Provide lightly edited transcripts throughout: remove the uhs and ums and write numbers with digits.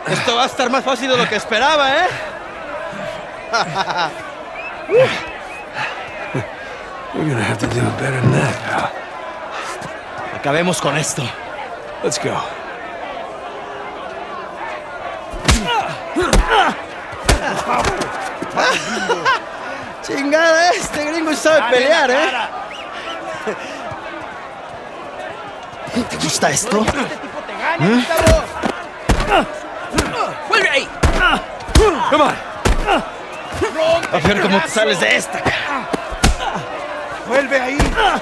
Esto va a estar más fácil de lo que esperaba, ¿eh? We're gonna have to do it better than that, pal. Acabemos con esto. Let's go. Chingada, este gringo sabe pelear, ¿eh? ¿Te gusta esto? Este tipo te gana, cabrón. ¡Vuelve ahí! Come on. A ver cómo te sales de esta. Vuelve ahí.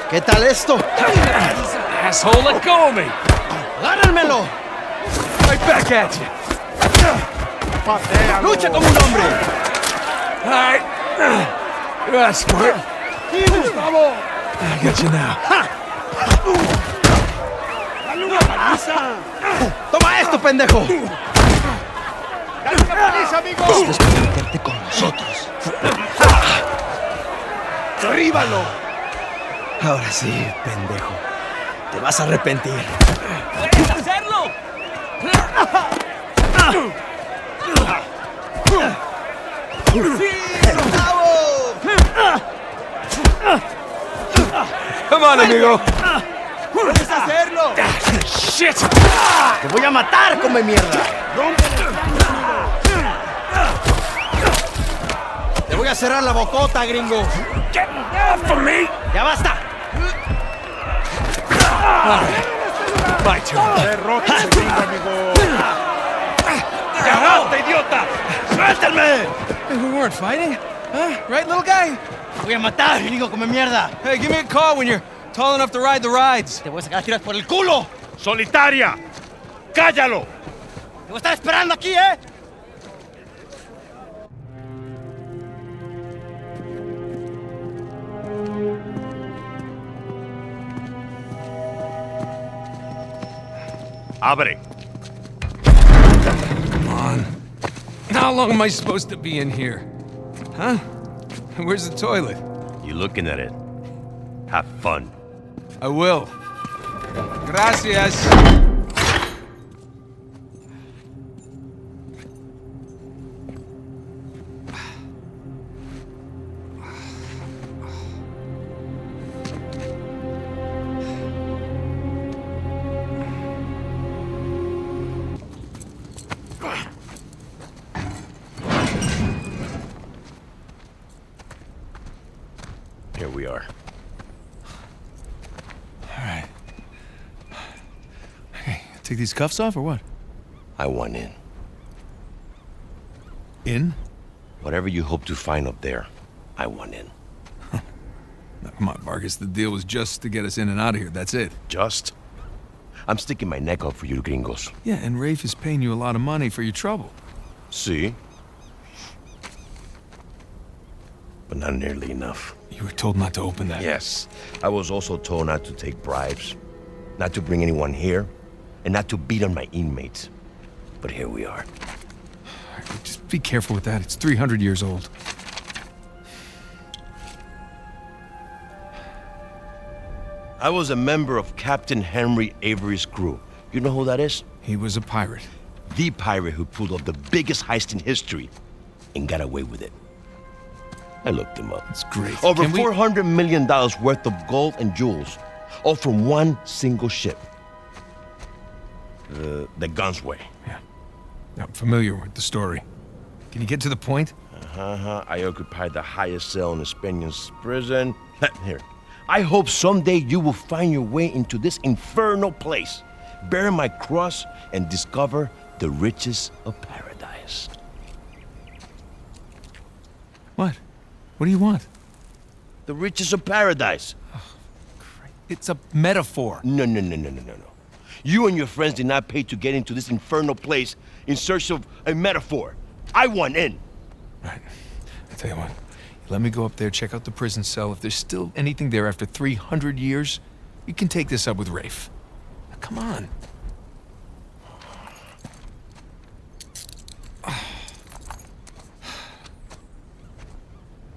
¿Qué tal esto? Asshole, let go of me. ¡Agárrenmelo! Right back at you. Patealo. ¡Lucha como un hombre! All right. You asked for it. Sí, Gustavo. I got you now. Dale una paliza. ¡Toma esto, pendejo! Dale una paliza, amigo. Esto es para meterte con nosotros. Derríbalo. Ahora sí, pendejo. Te vas a arrepentir. ¡Puedes hacerlo! ¡Sí, Gustavo! Come on, amigo. ¡Puedes hacerlo! Shit. ¡Te voy a matar, come mierda! ¡Te voy a cerrar la bocota, gringo! Get off of me. ¡Ya basta! My turn. Derrota ese gringo, amigo. ¡Carajo, idiota! ¡Suéltame! Hey, we weren't fighting, huh? Right, little guy? ¡Te voy a matar, gringo, come mierda! Hey, give me a call when you're tall enough to ride the rides. ¡Te voy a sacar a tiras por el culo! ¡Solitaria! ¡Cállalo! ¡Te voy a estar esperando aquí, eh! Abre. Come on. How long am I supposed to be in here? Huh? Where's the toilet? You looking at it? Have fun. I will. Gracias. Here we are. All right. Hey, take these cuffs off or what? I want in. In? Whatever you hope to find up there, I want in. No, come on, Vargas. The deal was just to get us in and out of here. That's it. Just? I'm sticking my neck out for you gringos. Yeah, and Rafe is paying you a lot of money for your trouble. See? But not nearly enough. You were told not to open that. Yes. I was also told not to take bribes, not to bring anyone here, and not to beat on my inmates. But here we are. All right, just be careful with that. It's 300 years old. I was a member of Captain Henry Avery's crew. You know who that is? He was a pirate. The pirate who pulled off the biggest heist in history and got away with it. I looked him up. That's great. Over Can we- $400 million worth of gold and jewels, all from one single ship. The Gunsway. Yeah. I'm familiar with the story. Can you get to the point? I occupied the highest cell in the Spaniards' prison. Here. I hope someday you will find your way into this infernal place, bear my cross, and discover the riches of paradise. What? What do you want? The riches of paradise. It's a metaphor. No. You and your friends did not pay to get into this infernal place in search of a metaphor. I want in. Right. I'll tell you what. Let me go up there, check out the prison cell. If there's still anything there after 300 years, you can take this up with Rafe. Now, come on.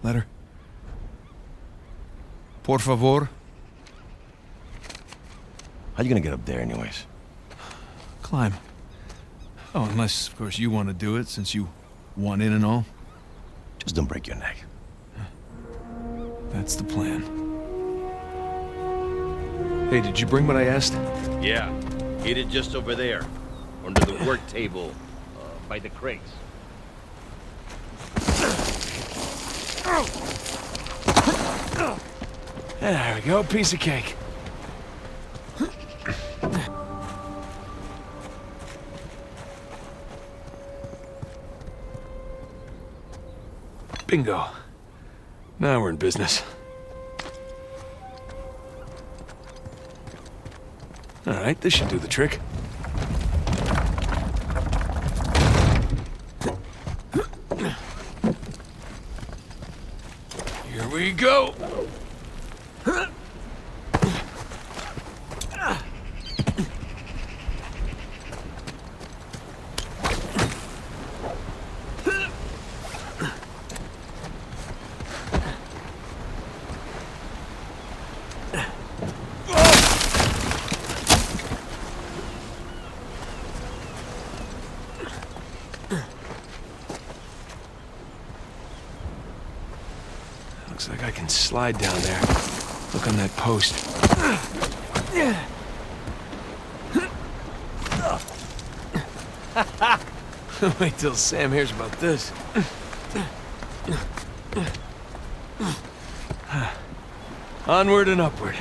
Letter. Por favor. How you gonna get up there anyways? climb. Oh, unless, of course, you want to do it, since you want in and all. Just don't break your neck. That's the plan. Hey, did you bring what I asked? Yeah, hid it just over there, under the work table, by the crates. There we go, piece of cake. Bingo. Now we're in business. All right, this should do the trick. Here we go. Looks like I can slide down there. Look on that post. Wait till Sam hears about this. Onward and upward.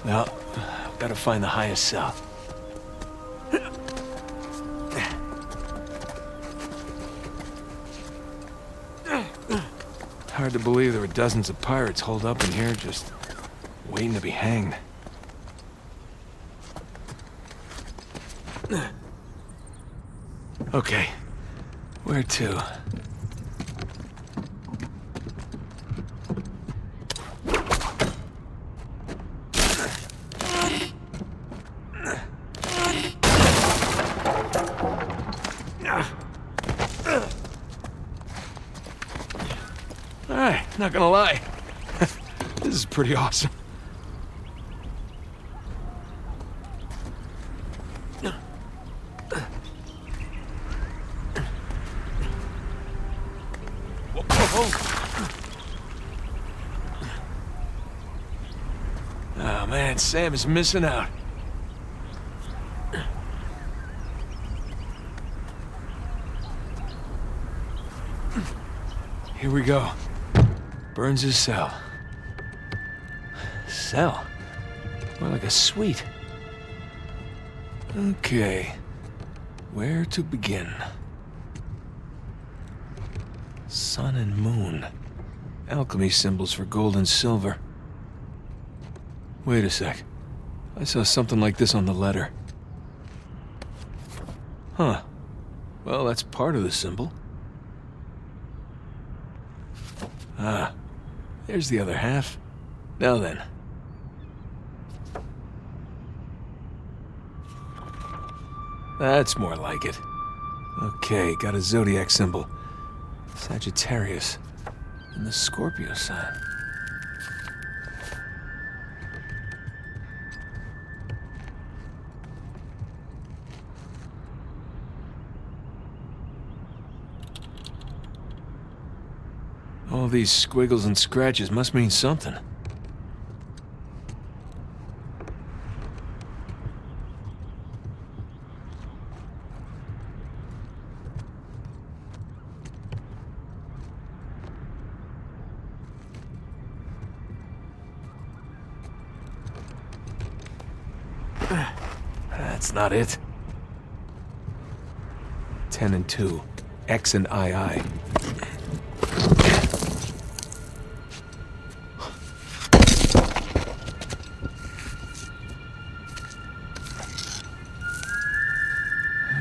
Now, I've got to find the highest cell. Hard to believe there were dozens of pirates holed up in here, just waiting to be hanged. Okay, where to? Alright, not gonna lie. This is pretty awesome. Oh man, Sam is missing out. Here we go. Burns' cell. Cell? More like a suite. Okay. Where to begin? Sun and moon. Alchemy symbols for gold and silver. Wait a sec. I saw something like this on the letter. Huh. Well, that's part of the symbol. Ah. There's the other half. Now then. That's more like it. Okay, got a zodiac symbol. Sagittarius. And the Scorpio sign. All these squiggles and scratches must mean something. That's not it. 10 and 2. X and II.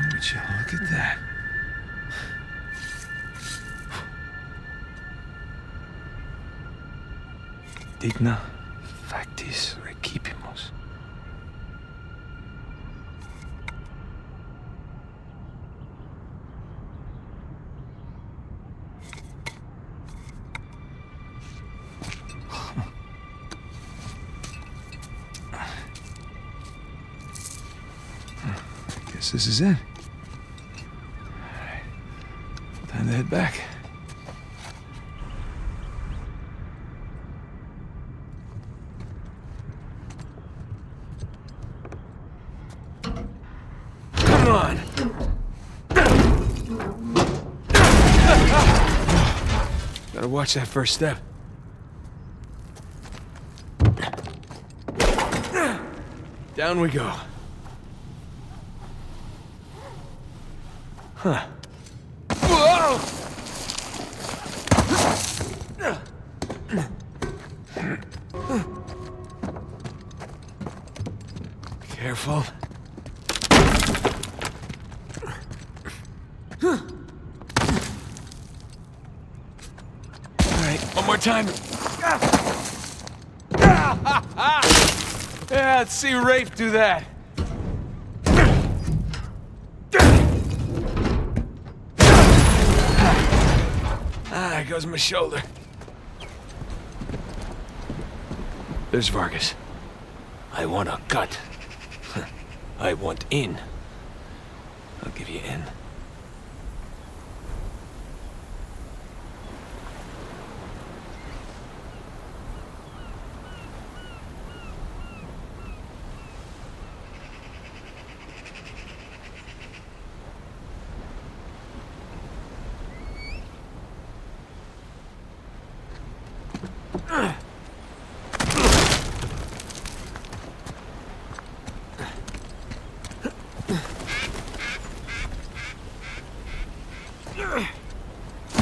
Would you look at that? Digna Factis recipimus. Guess this is it. All right. Time to head back. Come on! Gotta watch that first step. Down we go. Huh. Whoa! Careful. All right, one more time. Yeah, let's see Rafe do that. There goes my shoulder. There's Vargas. I want a cut. I want in. I'll give you in.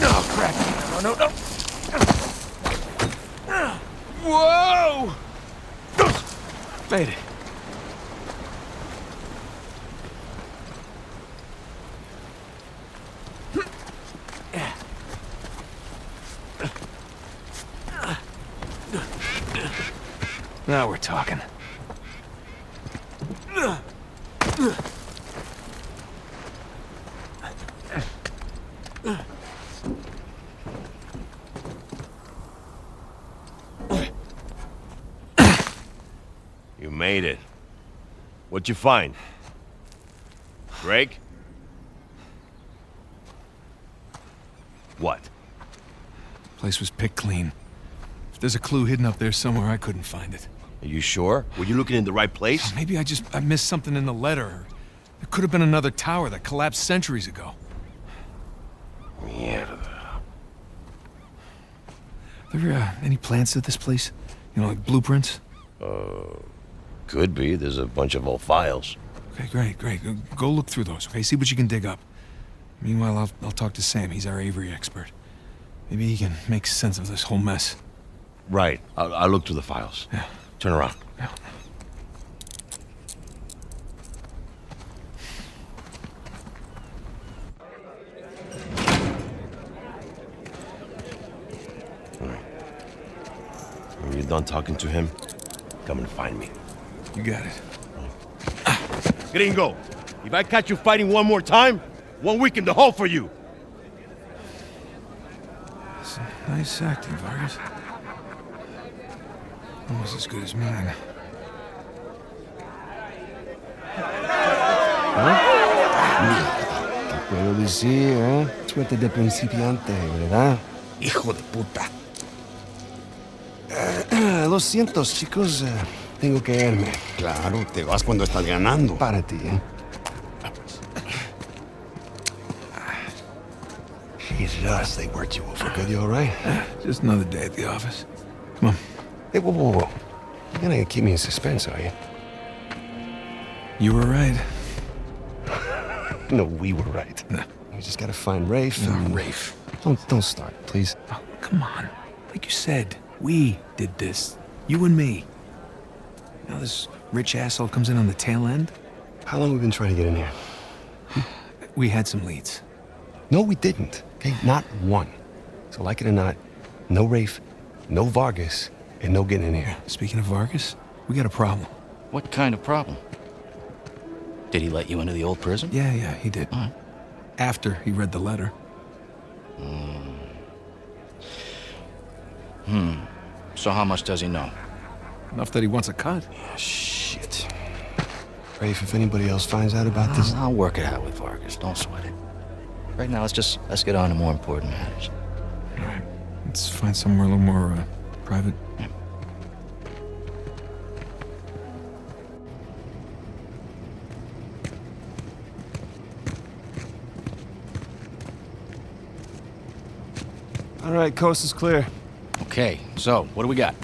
Oh, crap. No. Whoa! Made it. Now we're talking. You made it. What'd you find? Drake? What? Place was picked clean. If there's a clue hidden up there somewhere, I couldn't find it. Are you sure? Were you looking in the right place? Maybe I missed something in the letter. There could have been another tower that collapsed centuries ago. Mierda. There any plans to this place? You know, like blueprints? Could be. There's a bunch of old files. Okay, great. Go look through those, okay? See what you can dig up. Meanwhile, I'll talk to Sam. He's our Avery expert. Maybe he can make sense of this whole mess. Right. I'll look through the files. Yeah. Turn around. Yeah. All right. When you're done talking to him, come and find me. You got it. Gringo, if I catch you fighting one more time, 1 week in the hole for you. It's nice acting, Vargas. Almost as good as mine. ¿Qué puedo decir, eh? Suerte de principiante, ¿verdad? Hijo de puta. Lo siento, chicos. Tengo que irme. Claro, te vas cuando estás ganando. Para ti, ¿eh? Jesus, they worked you over good. You all right? Just another day at the office. Come on. Hey, whoa. You're gonna keep me in suspense, are you? You were right. No, we were right. No. We just gotta find Rafe. No, Rafe. Don't start, please. Oh, come on. Like you said, we did this. You and me. Now this rich asshole comes in on the tail end? How long have we been trying to get in here? We had some leads. No, we didn't. Okay, not one. So like it or not, no Rafe, no Vargas, and no getting in here. Speaking of Vargas, we got a problem. What kind of problem? Did he let you into the old prison? Yeah, he did. All right. After he read the letter. So how much does he know? Enough that he wants a cut. Shit. Rafe, if anybody else finds out about this... I'll work it out with Vargas. Don't sweat it. Right now, let's get on to more important matters. All right. Let's find somewhere a little more, private. Yeah. All right, coast is clear. Okay, so what do we got?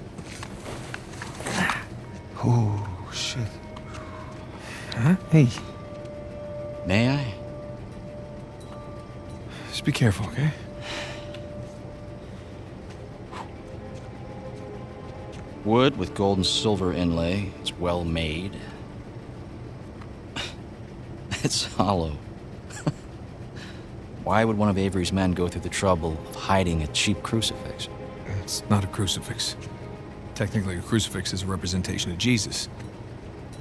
Oh, shit. Huh? Hey, May I? just be careful, okay? Wood with gold and silver inlay. It's well made. It's hollow. Why would one of Avery's men go through the trouble of hiding a cheap crucifix? It's not a crucifix. Technically, a crucifix is a representation of Jesus.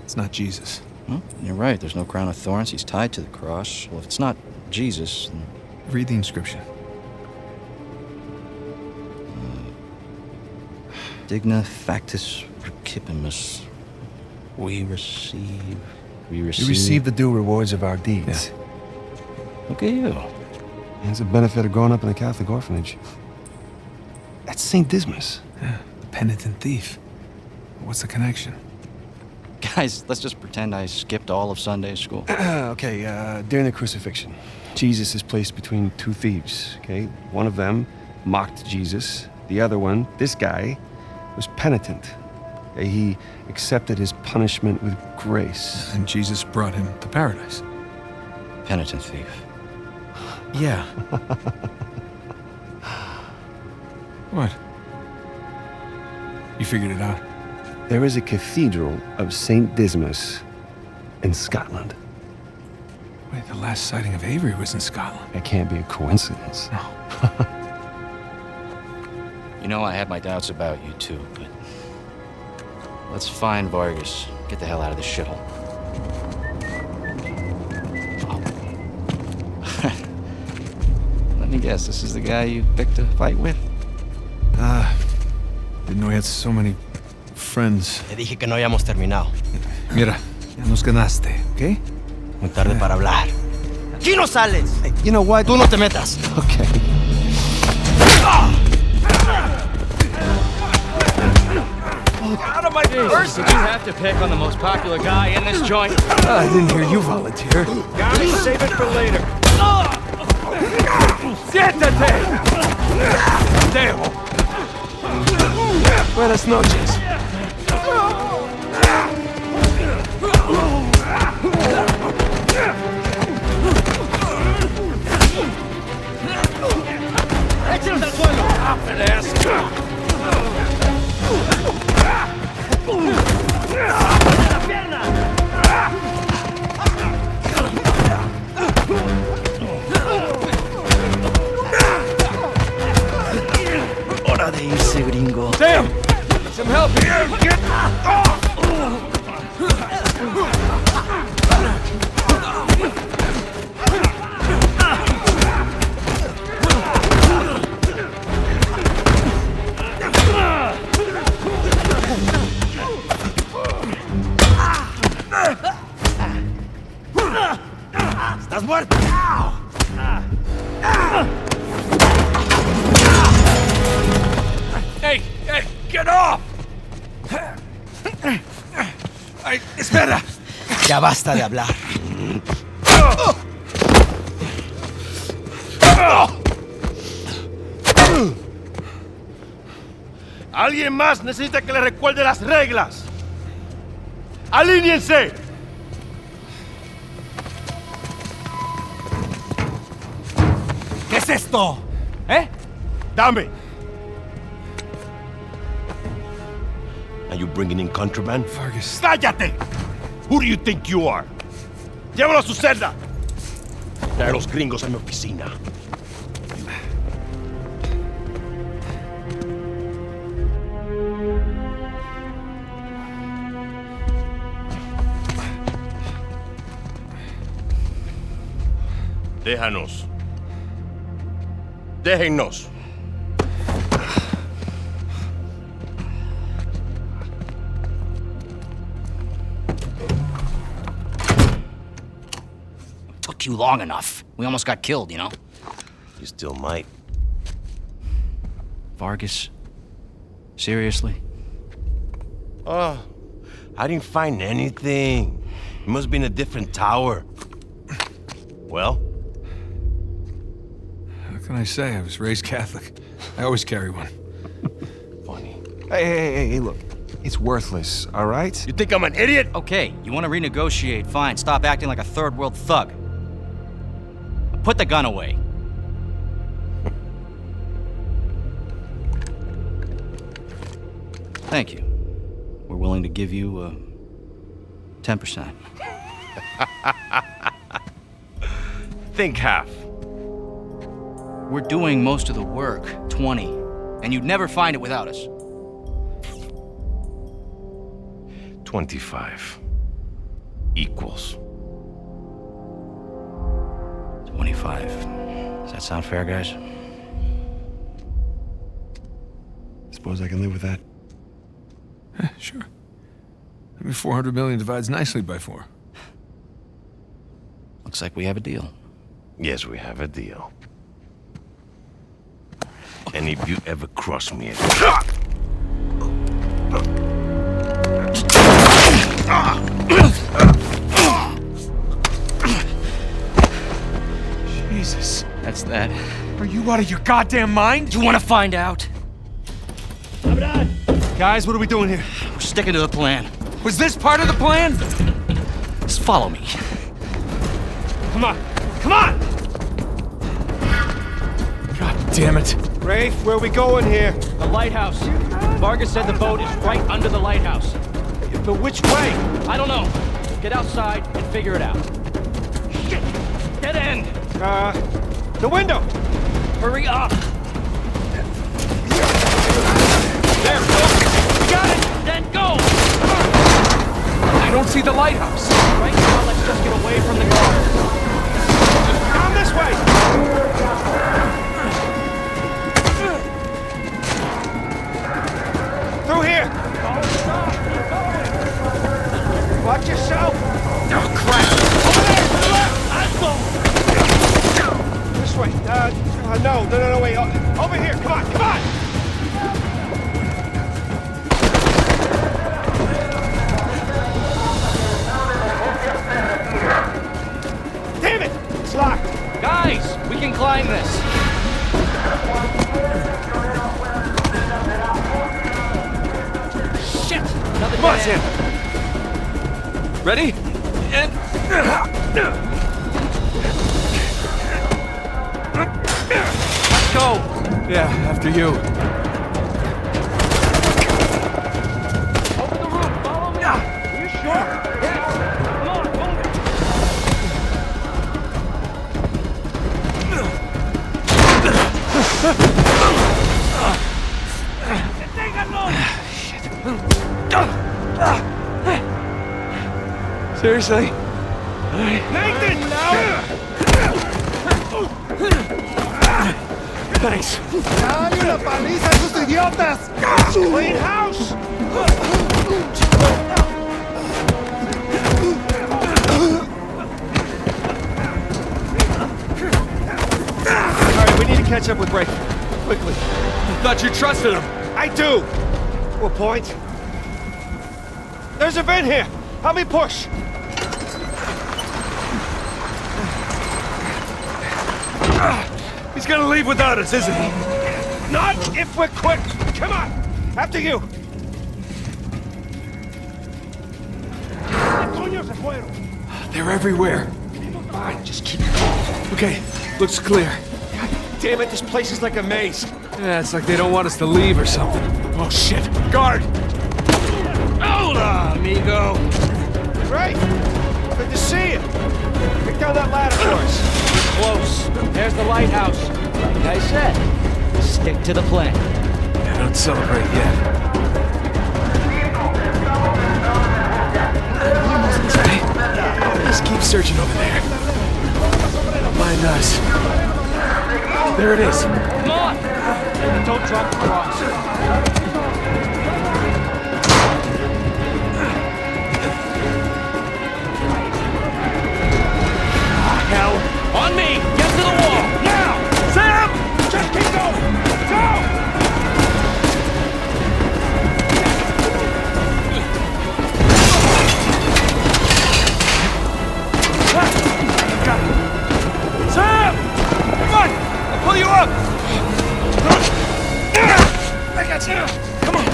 It's not Jesus. Well, you're right. There's no crown of thorns. He's tied to the cross. Well, if it's not Jesus, then... Read the inscription. Digna factus recipimus. We receive... We receive the due rewards of our deeds. Look at you. And it's a benefit of growing up in a Catholic orphanage. That's St. Dismas. Yeah, the penitent thief. What's the connection? Guys, let's just pretend I skipped all of Sunday school. Okay, during the crucifixion, Jesus is placed between two thieves, okay? One of them mocked Jesus. The other one, this guy, was penitent. Okay? He accepted his punishment with grace. And Jesus brought him to paradise. Penitent thief. Yeah. What? You figured it out? There is a cathedral of St. Dismas in Scotland. Wait, the last sighting of Avery was in Scotland. That can't be a coincidence. No. You know, I had my doubts about you too, but... Let's find Vargas. Get the hell out of this shithole. Let me guess, this is the guy you picked a fight with? Didn't know he had so many friends. Te dije que no habíamos terminado. Mira, ya nos ganaste, ¿ok? Muy tarde para hablar. ¡Aquí no sales! Hey, you know what? Tú no te metas. Okay. Out of my purse! Did you have to pick on the most popular guy in this joint? I didn't hear you volunteer. Gotta save it for later. Siéntate! Dejo. Buenas noches. ¡Échelos al suelo! ¡La pierna! Hora de irse, gringo. Damn! Some help here! Get off! ¡Estás muerto! Hey! Hey! Get off! Ay, espera. Ya basta de hablar. Alguien más necesita que le recuerde las reglas. ¡Alíñense! ¿Qué es esto? ¿Eh? Dame. Are you bringing in contraband? Vargas. ¡Cállate! Who do you think you are? Llévalo a su celda. Trae a los gringos a mi oficina. Déjanos. Déjennos. Took you long enough. We almost got killed, you know? You still might. Vargas? Seriously? Oh, I didn't find anything. It must be in a different tower. Well? How can I say? I was raised Catholic. I always carry one. Funny. Hey, look. It's worthless, all right? You think I'm an idiot? Okay, you want to renegotiate? Fine. Stop acting like a third world thug. Put the gun away. Thank you. We're willing to give you 10%. Think half. We're doing most of the work, 20, and you'd never find it without us. 25 equals 25. Does that sound fair, guys? Suppose I can live with that. Sure. I mean, 400 million divides nicely by 4. Looks like we have a deal. Yes, we have a deal. And if you ever cross me again... Jesus. That's that. Are you out of your goddamn mind? You want to find out? Guys, what are we doing here? We're sticking to the plan. Was this part of the plan? Just follow me. Come on! Come on! God damn it. Rafe, where are we going here? The lighthouse. Vargas said the boat is right under the lighthouse. But which way? I don't know. Get outside and figure it out. Shit! Get in! The window! Hurry up! There, go! Got it! Then go! I don't see the lighthouse. Right now, let's just get away from the car. Come this way! Through here! Watch yourself! Oh, crap. Over there! To the left! This way. No, wait. Over here. Come on, come on! Damn it! It's locked. Guys, we can climb this. Shit! Another Come on, dead Sam. end. Ready? And... Let's go! Yeah, after you. Over the roof, follow me! Are you sure? Yes! Come on, move it! Seriously? Nathan! Thanks. ¡Dale una paliza a esos idiotas! Clean house! All right, we need to catch up with Ray. Quickly. I thought you trusted him. I do! To a point. There's a vent here! Help me push! He's gonna leave without us, isn't he? Not if we're quick! Come on! After you! They're everywhere. Fine, just keep going. Okay, looks clear. Damn it, this place is like a maze. Yeah, it's like they don't want us to leave or something. Oh, shit. Guard! Hola, amigo! Ray! Good to see you. Pick down that ladder for us. Close. There's the lighthouse. Like I said, stick to the plan. Yeah, don't celebrate yet. Just keep searching over there. Mine does. There it is. Come on! And don't drop the rocks. Hell. On me! Get to the wall! Now! Sam! Just keep going! Go! Sam! Come on! I'll pull you up! I got you! Come on!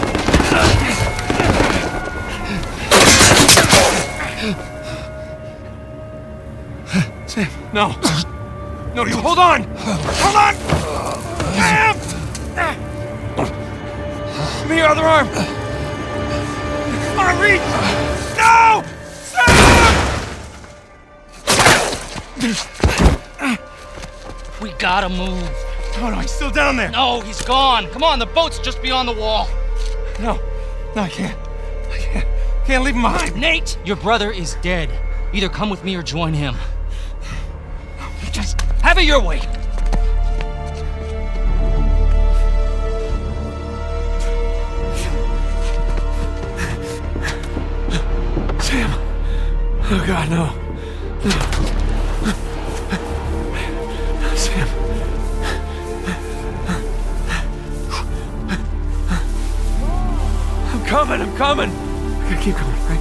Sam, no. No, you hold on! Hold on! Sam! Give me your other arm! Come on, reach! No! Sam! We gotta move. Oh, no, he's still down there. No, he's gone. Come on, the boat's just beyond the wall. No, I can't. Can't leave him behind. Nate, your brother is dead. Either come with me or join him. Just have it your way. Sam. Oh, God, no. Sam. I'm coming. I gotta keep going, right?